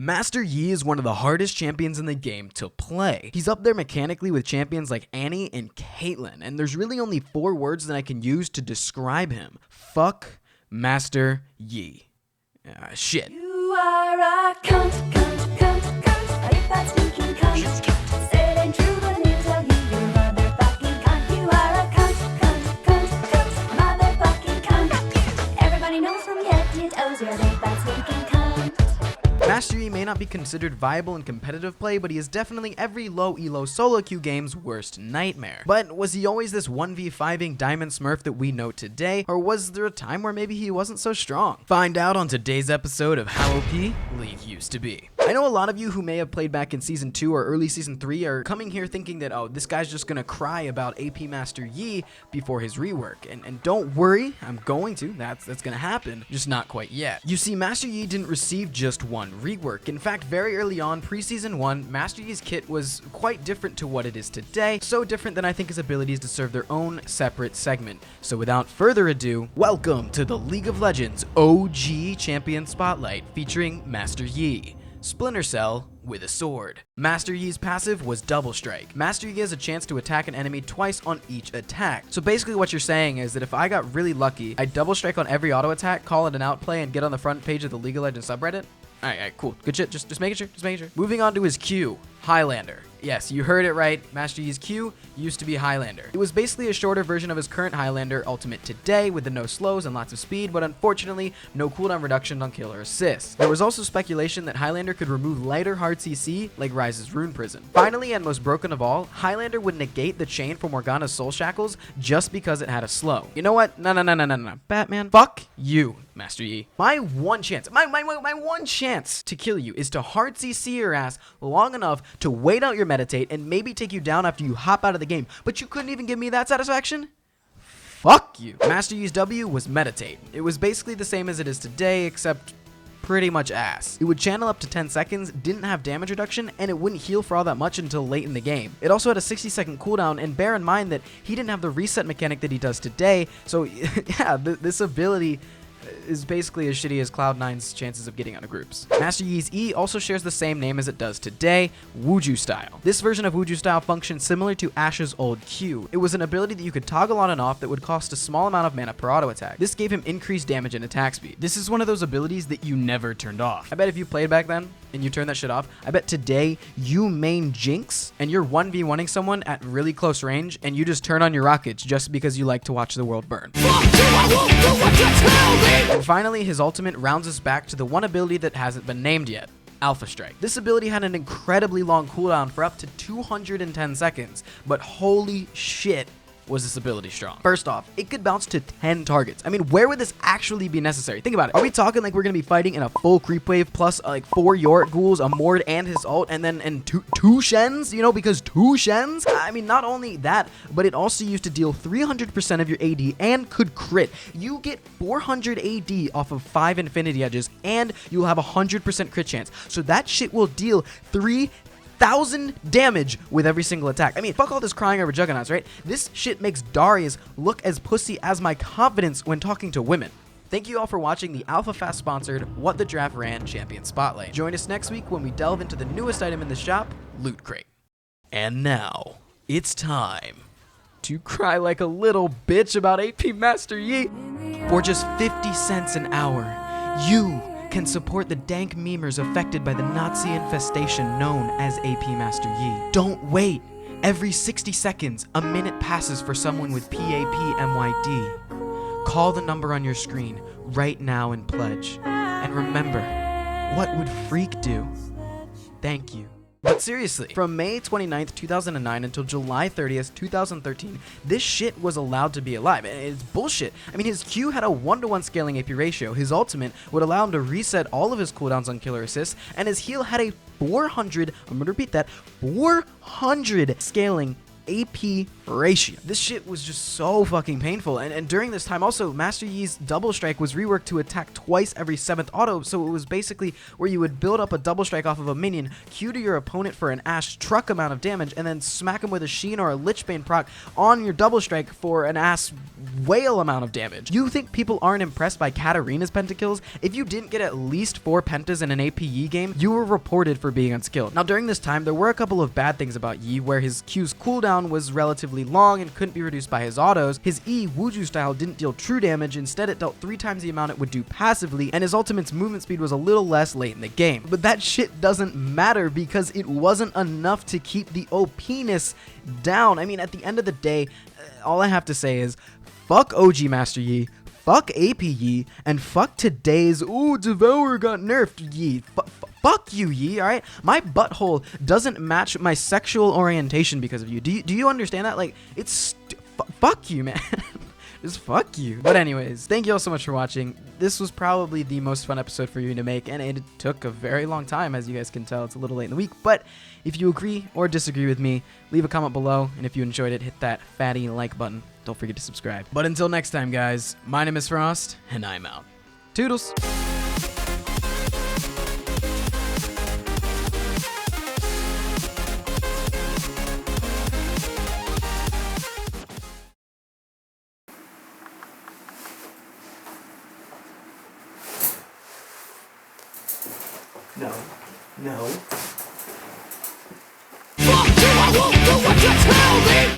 Master Yi is one of the hardest champions in the game to play. He's up there mechanically with champions like Annie and Caitlyn, and there's really only 4 words that I can use to describe him. Fuck Master Yi. Shit. You are a cunt, cunt, cunt, cunt. I hate that stinking cunt. Say it ain't true, but I need to tell you, you're a motherfucking cunt. You are a cunt, cunt, cunt, cunt. Motherfucking cunt. Everybody knows from your head to your toes, you're a big fat stinking cunt. Master Yi may not be considered viable in competitive play, but he is definitely every low elo solo queue game's worst nightmare. But was he always this 1v5ing diamond smurf that we know today, or was there a time where maybe he wasn't so strong? Find out on today's episode of How OP League Used to Be. I know a lot of you who may have played back in Season 2 or early Season 3 are coming here thinking that, oh, this guy's just gonna cry about AP Master Yi before his rework. And don't worry, I'm going to. That's gonna happen, just not quite yet. You see, Master Yi didn't receive just one rework. In fact, very early on, pre-Season 1, Master Yi's kit was quite different to what it is today, so different that I think his abilities deserve their own separate segment. So without further ado, welcome to the League of Legends OG Champion Spotlight featuring Master Yi. Splinter Cell with a sword. Master Yi's passive was Double Strike. Master Yi has a chance to attack an enemy twice on each attack. So basically what you're saying is that if I got really lucky, I'd Double Strike on every auto attack, call it an outplay, and get on the front page of the League of Legends subreddit? Alright, cool. Good shit. Just making sure. Moving on to his Q, Highlander. Yes, you heard it right. Master Yi's Q used to be Highlander. It was basically a shorter version of his current Highlander ultimate today with the no slows and lots of speed, but unfortunately, no cooldown reduction on kill or assist. There was also speculation that Highlander could remove lighter hard CC like Ryze's Rune Prison. Finally, and most broken of all, Highlander would negate the chain for Morgana's Soul Shackles just because it had a slow. You know what? No. Batman, fuck you, Master Yi. My one chance to kill you is to hard CC your ass long enough to wait out your meditate and maybe take you down after you hop out of the game, but you couldn't even give me that satisfaction? Fuck you. Master Yi's W was Meditate. It was basically the same as it is today, except pretty much ass. It would channel up to 10 seconds, didn't have damage reduction, and it wouldn't heal for all that much until late in the game. It also had a 60-second cooldown, and bear in mind that he didn't have the reset mechanic that he does today, so yeah, this ability is basically as shitty as Cloud9's chances of getting out of groups. Master Yi's E also shares the same name as it does today, WUJU style. This version of WUJU style functions similar to Ashe's old Q. It was an ability that you could toggle on and off that would cost a small amount of mana per auto attack. This gave him increased damage and attack speed. This is one of those abilities that you never turned off. I bet if you played back then and you turned that shit off, I bet today you main Jinx and you're 1v1ing someone at really close range and you just turn on your rockets just because you like to watch the world burn. And finally, his ultimate rounds us back to the one ability that hasn't been named yet, Alpha Strike. This ability had an incredibly long cooldown for up to 210 seconds, but holy shit was this ability strong. First off, it could bounce to 10 targets. I mean, where would this actually be necessary? Think about it. Are we talking like we're gonna be fighting in a full creep wave plus like 4 Yorick ghouls, a Mord and his ult, and then two Shens, you know, because 2 Shens? I mean, not only that, but it also used to deal 300% of your AD and could crit. You get 400 AD off of 5 Infinity Edges, and you'll have 100% crit chance. So that shit will deal 3,000 damage with every single attack. I mean, fuck all this crying over juggernauts, right? This shit makes Darius look as pussy as my confidence when talking to women. Thank you all for watching the Alpha Fast sponsored What the Draft Ran Champion Spotlight. Join us next week when we delve into the newest item in the shop, Loot Crate. And now, it's time to cry like a little bitch about AP Master Yi. For just 50 cents an hour, you can support the dank memers affected by the Nazi infestation known as AP Master Yi. Don't wait. Every 60 seconds, a minute passes for someone with PAPMYD. Call the number on your screen right now and pledge. And remember, what would Freak do? Thank you. But seriously, from May 29th, 2009 until July 30th, 2013, this shit was allowed to be alive. It's bullshit. I mean, his Q had a 1-to-1 scaling AP ratio, his ultimate would allow him to reset all of his cooldowns on killer assists, and his heal had a 400, I'm gonna repeat that, 400 scaling AP ratio. This shit was just so fucking painful. And during this time also, Master Yi's double strike was reworked to attack twice every 7th auto, so it was basically where you would build up a double strike off of a minion, Q to your opponent for an ass truck amount of damage, and then smack him with a Sheen or a Lichbane proc on your double strike for an ass whale amount of damage. You think people aren't impressed by Katarina's pentakills? If you didn't get at least 4 pentas in an APE game, you were reported for being unskilled. Now during this time, there were a couple of bad things about Yi, where his Q's cooldown was relatively long and couldn't be reduced by his autos. His E WUJU style didn't deal true damage, instead it dealt 3 times the amount it would do passively, and his ultimate's movement speed was a little less late in the game. But that shit doesn't matter because it wasn't enough to keep the OP-ness down. I mean, at the end of the day, all I have to say is, fuck OG Master Yi, fuck AP Yi, and fuck today's, ooh, Devourer got nerfed Yi. Fuck you, Yi, alright? My butthole doesn't match my sexual orientation because of you. Do you understand that? Like, it's... fuck you, man. Just fuck you. But anyways, thank you all so much for watching. This was probably the most fun episode for you to make, and it took a very long time, as you guys can tell. It's a little late in the week, but if you agree or disagree with me, leave a comment below, and if you enjoyed it, hit that fatty like button. Don't forget to subscribe. But until next time, guys, my name is Frost, and I'm out. Toodles! No. No. Fuck you, I won't do what you tell me!